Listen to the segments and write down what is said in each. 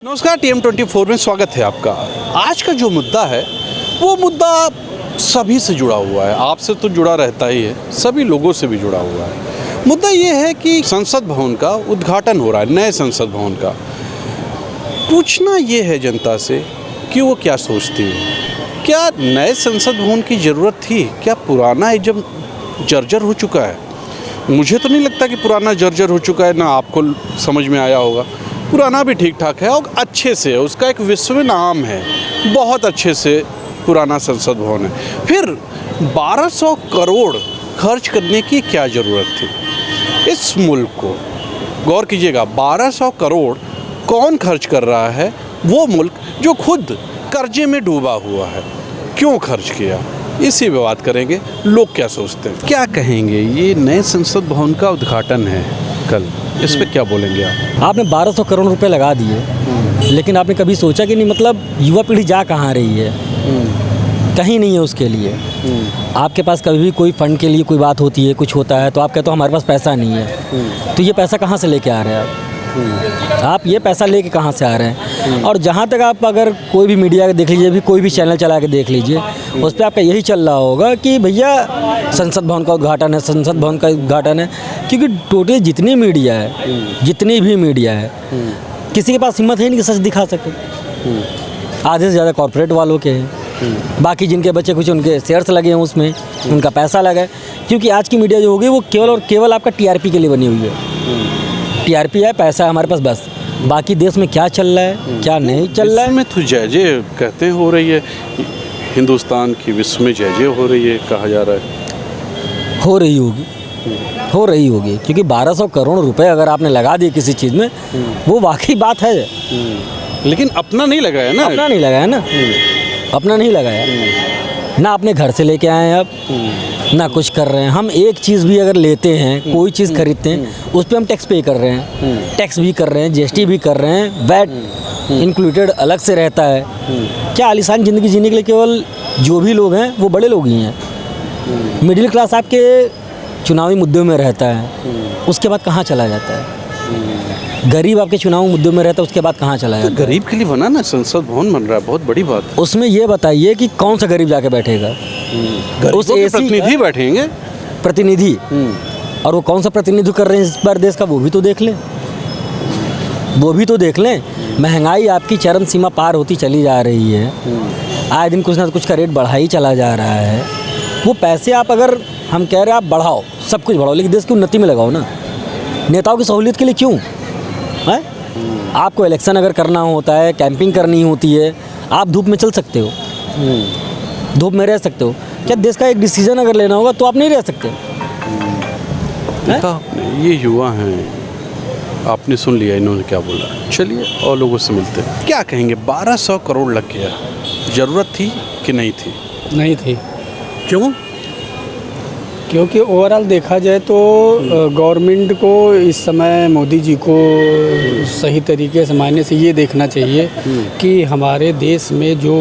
नमस्कार, TM24 में स्वागत है आपका। आज का जो मुद्दा है वो मुद्दा सभी से जुड़ा हुआ है। आपसे तो जुड़ा रहता ही है, सभी लोगों से भी जुड़ा हुआ है। मुद्दा ये है कि संसद भवन का उद्घाटन हो रहा है, नए संसद भवन का। पूछना ये है जनता से कि वो क्या सोचती है। क्या नए संसद भवन की ज़रूरत थी? क्या पुराना एकदम जर्जर हो चुका है? मुझे तो नहीं लगता कि पुराना जर्जर हो चुका है, ना आपको समझ में आया होगा। पुराना भी ठीक ठाक है और अच्छे से है, उसका एक विश्व में नाम है, बहुत अच्छे से पुराना संसद भवन है। फिर 1200 करोड़ खर्च करने की क्या ज़रूरत थी? इस मुल्क को गौर कीजिएगा, 1200 करोड़ कौन खर्च कर रहा है? वो मुल्क जो खुद कर्जे में डूबा हुआ है। क्यों खर्च किया, इसी पे बात करेंगे। लोग क्या सोचते हैं, क्या कहेंगे? ये नए संसद भवन का उद्घाटन है कल, इस पे क्या बोलेंगे आप? आपने 1200 करोड़ रुपए लगा दिए, लेकिन आपने कभी सोचा कि नहीं, मतलब युवा पीढ़ी जा कहाँ रही है? कहीं नहीं है उसके लिए। आपके पास कभी भी कोई फंड के लिए कोई बात होती है, कुछ होता है, तो आप कहते हो हमारे पास पैसा नहीं है। तो ये पैसा कहाँ से लेके आ रहे हैं आप ये पैसा लेके कहाँ से आ रहे हैं? और जहाँ तक आप अगर कोई भी मीडिया का देख लीजिए, भी कोई भी चैनल चला के देख लीजिए, उस पर आपका यही चल रहा होगा कि भैया संसद भवन का उद्घाटन है, संसद भवन का उद्घाटन है। क्योंकि टोटल जितनी मीडिया है, जितनी भी मीडिया है, किसी के पास हिम्मत है नहीं कि सच दिखा सके। आधे से ज़्यादा कॉर्पोरेट वालों के हैं, बाकी जिनके बच्चे कुछ उनके शेयर्स लगे हैं, उसमें उनका पैसा लगा है। क्योंकि आज की मीडिया जो होगी वो केवल और केवल आपका TRP के लिए बनी हुई है। TRP है, पैसा है हमारे पास, बस। बाकी देश में क्या चल रहा है, क्या नहीं चल रहा है, में तो जय जय कहते हो रही है, हिंदुस्तान की विश्व में जय जय हो रही है, कहा जा रहा है। हो रही होगी क्योंकि 1200 करोड़ रुपए अगर आपने लगा दिए किसी चीज़ में, वो वाकई बात है। लेकिन अपना नहीं लगाया ना, अपना नहीं लगाया ना, अपना नहीं लगाया ना, अपने घर से लेके आए हैं आप, ना कुछ कर रहे हैं। हम एक चीज़ भी अगर लेते हैं, कोई चीज़ खरीदते हैं, उस पर हम टैक्स पे कर रहे हैं, टैक्स भी कर रहे हैं, GST भी कर रहे हैं, वैट इंक्लूडेड अलग से रहता है। क्या आलीशान ज़िंदगी जीने के लिए केवल जो भी लोग हैं वो बड़े लोग ही हैं। मिडिल क्लास आपके चुनावी मुद्दों में रहता है, उसके बाद कहाँ चला जाता है? गरीब आपके चुनाव मुद्दों में रहता है, उसके बाद कहाँ चला जाता है? गरीब के लिए बना ना संसद भवन बन रहा है, बहुत बड़ी बात है। उसमें ये बताइए कि कौन सा गरीब जाके बैठेगा? उस प्रतिनिधि बैठेंगे, प्रतिनिधि, और वो कौन सा प्रतिनिधित्व कर रहे हैं इस बार देश का, वो भी तो देख लें, वो भी तो देख लें। महंगाई आपकी चरम सीमा पार होती चली जा रही है, आए दिन कुछ ना कुछ का रेट बढ़ा ही चला जा रहा है। वो पैसे आप अगर, हम कह रहे हैं आप बढ़ाओ, सब कुछ बढ़ाओ, लेकिन देश की उन्नति में लगाओ ना। नेताओं की सहूलियत के लिए क्यों है? आपको इलेक्शन अगर करना होता है, कैंपिंग करनी होती है, आप धूप में चल सकते हो, धूप में रह सकते हो। क्या देश का एक डिसीजन अगर लेना होगा तो आप नहीं रह सकते? ये युवा हैं, आपने सुन लिया इन्होंने क्या बोला। चलिए और लोगों से मिलते हैं, क्या कहेंगे? 1200 करोड़ लग गया, ज़रूरत थी कि नहीं थी? नहीं थी। क्यों? क्योंकि ओवरऑल देखा जाए तो गवर्नमेंट को इस समय मोदी जी को सही तरीके से मायने से ये देखना चाहिए कि हमारे देश में जो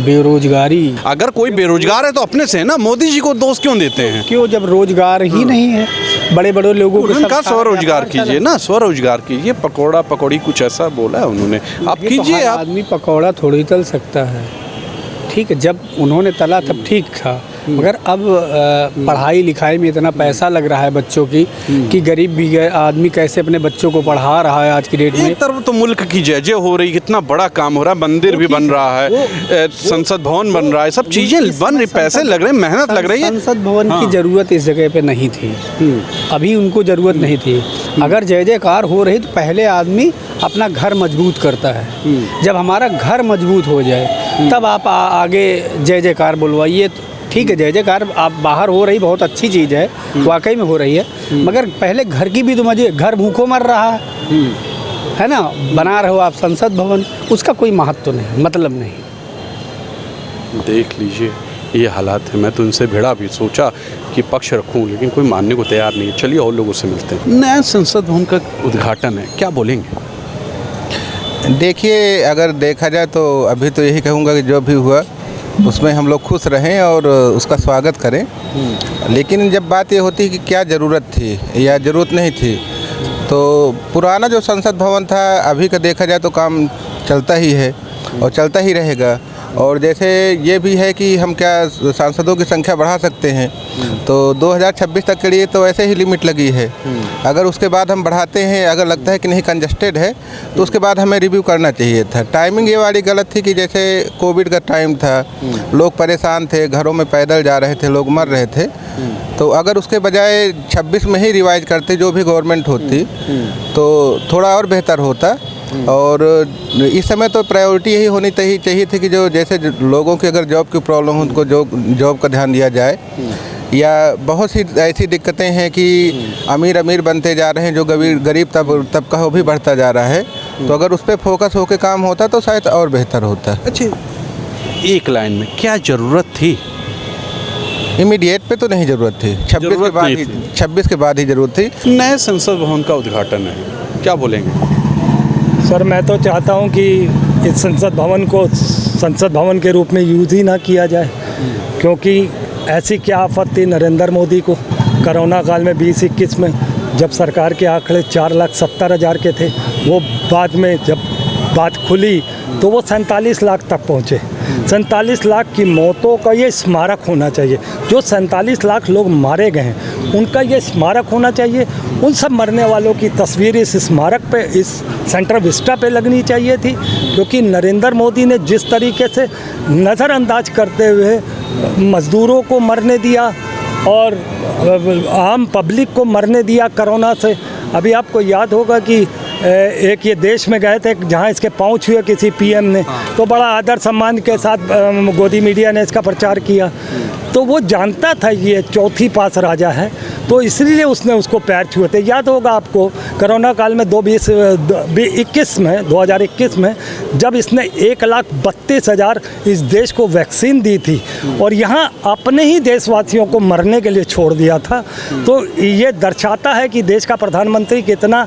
बेरोजगारी, अगर कोई बेरोजगार है तो अपने से है ना, मोदी जी को दोष क्यों देते हैं? क्यों, जब रोजगार ही नहीं है बड़े बड़े लोगों को, उनका स्वरोजगार कीजिए ना, स्वरोजगार कीजिए। पकौड़ा पकौड़ी कुछ ऐसा बोला है उन्होंने, आप कीजिए। आप आदमी पकौड़ा थोड़ी तल सकता है, ठीक है, जब उन्होंने तला तब ठीक था, मगर अब पढ़ाई लिखाई में इतना पैसा लग रहा है बच्चों की कि गरीब भी आदमी कैसे अपने बच्चों को पढ़ा रहा है आज की डेट में। एक तरफ तो मुल्क की जय जय हो रही, कितना बड़ा काम हो रहा है, मंदिर भी बन रहा है, संसद भवन बन रहा है, सब चीजें बन रही, पैसे लग रहे हैं, मेहनत लग रही है। संसद भवन की जरूरत इस जगह पे नहीं थी, अभी उनको जरूरत नहीं थी। अगर जय जयकार हो रही तो पहले आदमी अपना घर मजबूत करता है, जब हमारा घर मजबूत हो जाए तब आप आगे जय जयकार बुलवाइए। ठीक है, जय जयकार आप बाहर हो रही बहुत अच्छी चीज़ है, वाकई में हो रही है, मगर पहले घर की भी तो मजे, घर भूखों मर रहा है ना, बना रहे हो आप संसद भवन, उसका कोई महत्व नहीं, मतलब नहीं। देख लीजिए ये हालात है। मैं तो उनसे भिड़ा भी, सोचा कि पक्ष रखूं, लेकिन कोई मानने को तैयार नहीं है। चलिए और लोगों से मिलते हैं। नया संसद भवन का उद्घाटन है, क्या बोलेंगे? देखिए, अगर देखा जाए तो अभी तो यही कहूँगा कि जो भी हुआ उसमें हम लोग खुश रहें और उसका स्वागत करें। लेकिन जब बात ये होती है कि क्या ज़रूरत थी या ज़रूरत नहीं थी, तो पुराना जो संसद भवन था, अभी का देखा जाए तो काम चलता ही है और चलता ही रहेगा। और जैसे ये भी है कि हम क्या सांसदों की संख्या बढ़ा सकते हैं, तो 2026 तक के लिए तो ऐसे ही लिमिट लगी है। अगर उसके बाद हम बढ़ाते हैं, अगर लगता है कि नहीं कंजस्टेड है, तो उसके बाद हमें रिव्यू करना चाहिए था। टाइमिंग ये वाली गलत थी कि जैसे कोविड का टाइम था, लोग परेशान थे, घरों में पैदल जा रहे थे, लोग मर रहे थे। तो अगर उसके बजाय 26 में ही रिवाइज करते, जो भी गवर्नमेंट होती, तो थोड़ा और बेहतर होता। और इस समय तो प्रायोरिटी यही होनी चाहिए थी कि जो जैसे लोगों की अगर जॉब की प्रॉब्लम हो, उनको जॉब का ध्यान दिया जाए। या बहुत सी ऐसी दिक्कतें हैं कि अमीर बनते जा रहे हैं, जो गरीब तबका वो भी बढ़ता जा रहा है। तो अगर उस पर फोकस होकर काम होता तो शायद और बेहतर होता। अच्छा, एक लाइन में क्या ज़रूरत थी? इमीडिएट पे तो नहीं ज़रूरत थी, 26 के बाद ही ज़रूरत थी। नए संसद भवन का उद्घाटन है, क्या बोलेंगे? सर, मैं तो चाहता हूं कि इस संसद भवन को संसद भवन के रूप में यूज़ ही ना किया जाए, क्योंकि ऐसी क्या आफत थी नरेंद्र मोदी को कोरोना काल में 2021 में, जब सरकार के आंकड़े 4,70,000 के थे, वो बाद में जब बात खुली तो वो 47 लाख तक पहुँचे। 47 लाख की मौतों का ये स्मारक होना चाहिए। जो 47 लाख लोग मारे गए हैं, उनका ये स्मारक होना चाहिए। उन सब मरने वालों की तस्वीर इस स्मारक पे, इस सेंट्रल विस्टा पे लगनी चाहिए थी, क्योंकि नरेंद्र मोदी ने जिस तरीके से नज़रअंदाज करते हुए मज़दूरों को मरने दिया और आम पब्लिक को मरने दिया कोरोना से। अभी आपको याद होगा कि एक ये देश में गए थे जहाँ इसके पाँव छुए किसी पीएम ने, तो बड़ा आदर सम्मान के साथ गोदी मीडिया ने इसका प्रचार किया। तो वो जानता था कि ये चौथी पास राजा है, तो इसलिए उसने उसको पैर छुए थे। याद होगा आपको कोरोना काल में 2021 में जब इसने 1,32,000 इस देश को वैक्सीन दी थी और यहाँ अपने ही देशवासियों को मरने के लिए छोड़ दिया था। तो ये दर्शाता है कि देश का प्रधानमंत्री कितना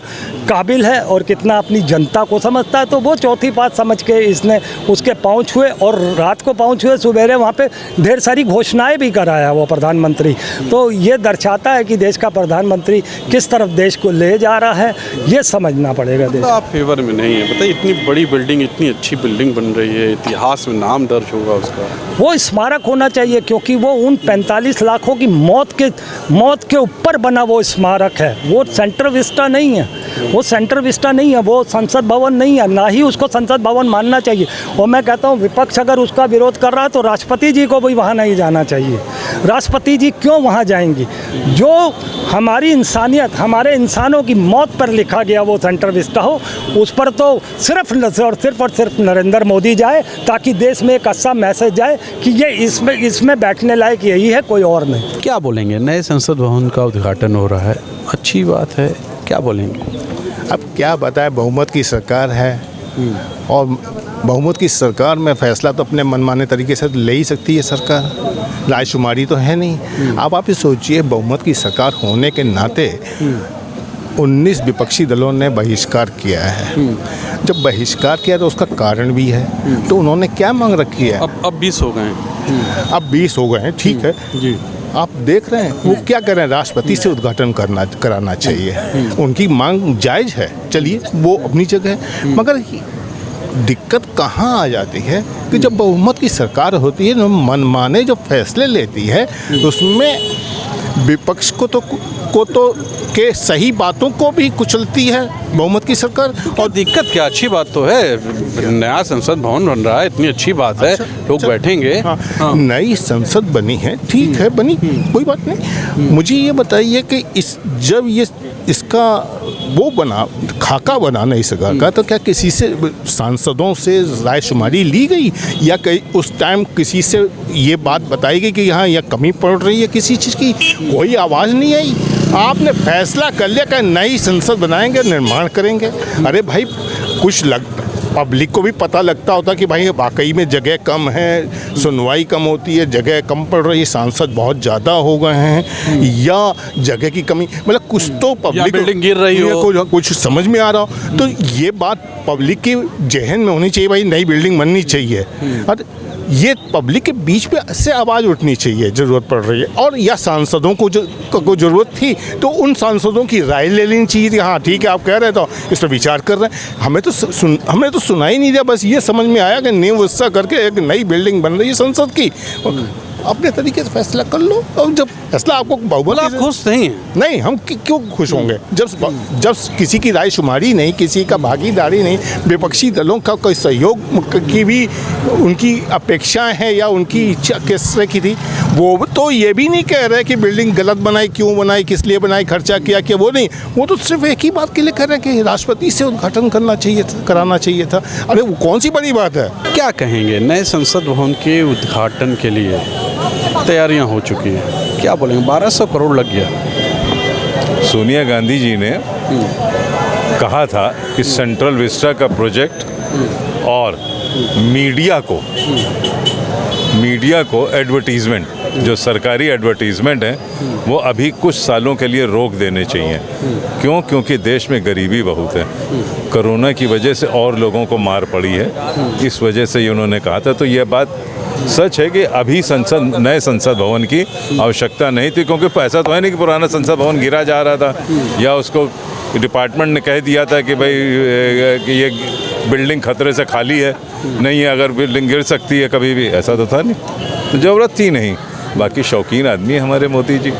काबिल है और कितना अपनी जनता को समझता है। तो वो चौथी बात समझ के इसने उसके पाँव छुए और रात को पाँव छुए, सुबह वहाँ पे ढेर सारी घोषणाएं भी कराया वो प्रधानमंत्री। तो ये दर्शाता है कि देश का प्रधानमंत्री किस तरफ देश को ले जा रहा है, ये समझना पड़ेगा देश। तो आप फेवर में नहीं है? बताइए, इतनी बड़ी बिल्डिंग, इतनी अच्छी बिल्डिंग बन रही है, इतिहास में नाम दर्ज होगा उसका। वो स्मारक होना चाहिए, क्योंकि वो उन 45 लाखों की मौत के ऊपर बना वो स्मारक है। वो सेंट्रल विस्टा नहीं है, वो सेंट्रल विस्टा नहीं है, वो संसद भवन नहीं है, ना ही उसको संसद भवन मानना चाहिए। और मैं कहता हूँ विपक्ष अगर उसका विरोध कर रहा है तो राष्ट्रपति जी को भी वहाँ नहीं जाना चाहिए। राष्ट्रपति जी क्यों वहाँ जाएंगी? जो हमारी इंसानियत, हमारे इंसानों की मौत पर लिखा गया वो सेंट्रल विस्टा हो, उस पर तो सिर्फ नरेंद्र मोदी जाए, ताकि देश में एक अच्छा मैसेज जाए कि ये इसमें बैठने लायक यही है, कोई और नहीं। क्या बोलेंगे? नए संसद भवन का उद्घाटन हो रहा है, अच्छी बात है, क्या बोलेंगे? अब क्या बताए, बहुमत की सरकार है और बहुमत की सरकार में फैसला तो अपने मनमाने तरीके से ले ही सकती है सरकार, रायशुमारी तो है नहीं। अब आप ये सोचिए, बहुमत की सरकार होने के नाते 19 विपक्षी दलों ने बहिष्कार किया है। जब बहिष्कार किया तो उसका कारण भी है। तो उन्होंने क्या मांग रखी है? अब 20 हो गए हैं। अब 20 हो गए हैं, ठीक है जी। आप देख रहे हैं वो क्या कर रहे हैं, राष्ट्रपति से उद्घाटन कराना चाहिए। उनकी मांग जायज़ है, चलिए वो अपनी जगह है, मगर दिक्कत कहाँ आ जाती है कि जब बहुमत की सरकार होती है, मनमाने जो फैसले लेती है, उसमें विपक्ष को तो के सही बातों को भी कुचलती है बहुमत की सरकार। और दिक्कत क्या? अच्छी बात तो है, नया संसद भवन बन रहा है, इतनी अच्छी बात है, लोग बैठेंगे। हाँ, नई संसद बनी है, ठीक है, बनी, कोई बात नहीं। मुझे ये बताइए कि जब इसका वो बना, खाका बना नई सरकार का, तो क्या किसी से, सांसदों से रायशुमारी ली गई, या उस टाइम किसी से ये बात बताई गई कि यहाँ यह कमी पड़ रही है किसी चीज़ की? कोई आवाज़ नहीं आई। आपने फैसला कर लिया कि नई संसद बनाएंगे, निर्माण करेंगे। अरे भाई, कुछ पब्लिक को भी पता लगता होता कि भाई वाकई में जगह कम है, सुनवाई कम होती है, जगह कम पड़ रही है, सांसद बहुत ज़्यादा हो गए हैं, या जगह की कमी, मतलब कुछ तो पब्लिक बिल्डिंग गिर रही हो, कुछ समझ में आ रहा हो। तो ये बात पब्लिक के जहन में होनी चाहिए, भाई नई बिल्डिंग बननी चाहिए। और ये पब्लिक के बीच पे से आवाज़ उठनी चाहिए, ज़रूरत पड़ रही है। और या सांसदों को को ज़रूरत थी तो उन सांसदों की राय ले लेनी चाहिए थी। हाँ ठीक है, आप कह रहे तो इस पर विचार कर रहे हैं। हमने तो सुना ही नहीं दिया। बस ये समझ में आया कि नींव हिस्सा करके एक नई बिल्डिंग बन रही है संसद की। अपने तरीके से फैसला कर लो। और जब फैसला आपको बहुमत आप खुश नहीं हैं? नहीं, हम क्यों खुश होंगे जब किसी की राय शुमारी नहीं, किसी का भागीदारी नहीं, विपक्षी दलों का कोई सहयोग की भी उनकी अपेक्षाएं हैं या उनकी इच्छा किस तरह की थी। वो तो ये भी नहीं कह रहे कि बिल्डिंग गलत बनाई, क्यों बनाई, किस लिए बनाई, खर्चा किया कि वो नहीं। वो तो सिर्फ एक ही बात के लिए कह रहे हैं कि राष्ट्रपति से उद्घाटन कराना चाहिए था। अरे वो कौन सी बड़ी बात है। क्या कहेंगे, नए संसद भवन के उद्घाटन के लिए तैयारियां हो चुकी हैं, क्या बोलेंगे? 1200 करोड़ लग गया। सोनिया गांधी जी ने कहा था कि सेंट्रल विस्टा का प्रोजेक्ट और मीडिया को एडवर्टीज़मेंट, जो सरकारी एडवर्टीज़मेंट है, वो अभी कुछ सालों के लिए रोक देने चाहिए। क्यों? क्योंकि देश में गरीबी बहुत है। कोरोना की वजह से और लोगों को मार पड़ी है, इस वजह से उन्होंने कहा था। तो यह बात सच है कि अभी नए संसद भवन की आवश्यकता नहीं थी, क्योंकि ऐसा तो है नहीं कि पुराना संसद भवन गिरा जा रहा था या उसको डिपार्टमेंट ने कह दिया था कि भाई कि ये बिल्डिंग खतरे से खाली है, नहीं है, अगर बिल्डिंग गिर सकती है कभी भी, ऐसा तो था नहीं, तो ज़रूरत थी नहीं। बाकी शौकीन आदमी है हमारे मोदी जी।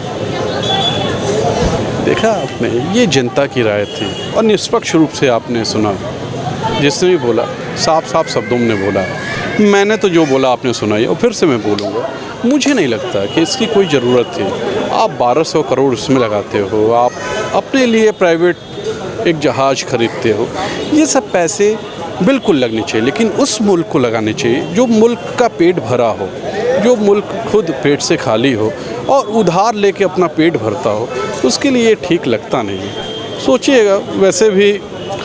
देखा आपने, ये जनता की राय थी और निष्पक्ष रूप से आपने सुना। जिसने भी बोला साफ साफ शब्दों में बोला। मैंने तो जो बोला आपने सुना ही, और फिर से मैं बोलूँगा, मुझे नहीं लगता कि इसकी कोई ज़रूरत थी। आप 1200 करोड़ इसमें लगाते हो, आप अपने लिए प्राइवेट एक जहाज़ खरीदते हो, ये सब पैसे बिल्कुल लगने चाहिए, लेकिन उस मुल्क को लगाने चाहिए जो मुल्क का पेट भरा हो, जो मुल्क खुद पेट से खाली हो और उधार लेके अपना पेट भरता हो, उसके लिए ठीक लगता नहीं है। सोचिएगा, वैसे भी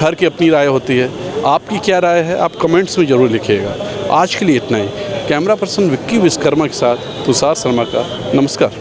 हर की अपनी राय होती है। आपकी क्या राय है, आप कमेंट्स में ज़रूर लिखिएगा। आज के लिए इतना ही। कैमरा पर्सन विक्की विश्वकर्मा के साथ तुषार शर्मा का नमस्कार।